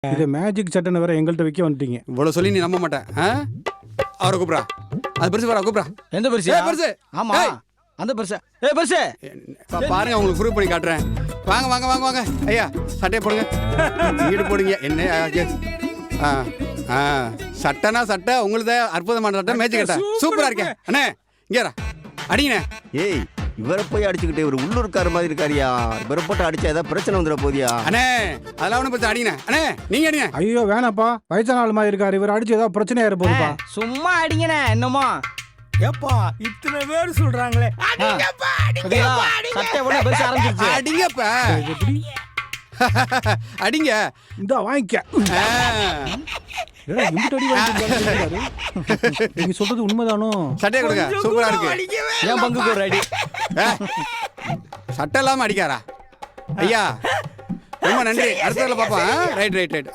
இது மேஜிக் சட்டைன்னு வேற எங்கள்கிட்ட விற்க வந்துட்டீங்க. இவ்வளவு சொல்லி நீ நம்ப மாட்டேன். அவரை கூப்பிடா. அது பெருசு வர கூப்பிடா. எந்த பெருசு? பெருசு. ஆமா அந்த பெருசு. பெருசு பாருங்க, உங்களுக்கு ப்ரூவ் பண்ணி காட்டுறேன். வாங்க வாங்க வாங்க வாங்க ஐயா, சட்டையை போடுங்க. வீடு போடுங்க. என்ன சட்டைனா சட்டை, உங்களுக்கு அற்புதமான சட்டை, மேஜிக் சட்டை சூப்பரா இருக்கேன் அண்ணே. இங்கே அடிங்கண்ணே. ஏய், இவரை போய் அடிச்சுக்கிட்டு ஒரு உள்ளூர்கார மாதிரி இருக்காரியா? இவரை போட்டு அடிச்சா ஏதாவது பிரச்சனை வந்துட போதியா? அண்ணே அதெல்லாம் ஒன்றும் பிரச்சனை. அடிங்கண்ணே. அண்ணே நீங்க அடிங்க. ஐயோ வேணாப்பா, வயசான ஆள் மாதிரி இருக்காரு, இவர் அடிச்சு ஏதாவது பிரச்சனையா இருப்போம்ப்பா. சும்மா அடிங்கண்ணே. என்னமோ ஏப்பா இத்தனை பேர் சொல்றாங்களே, சட்டை போட பெருசு ஆரம்பிச்சிருச்சு. அடிங்கப்பா. அடிங்க. இந்த வாங்கிக்க. நீங்க சொல்றது உண்மைதானோ? சட்டையை கொடுங்க. சூப்பரா இருக்கு. என் பங்குக்கு ஒரு அடி. சட்டை இல்லாம அடிக்காரா ஐயா? ரொம்ப நன்றி. அடுத்த பாப்பா. Right right right.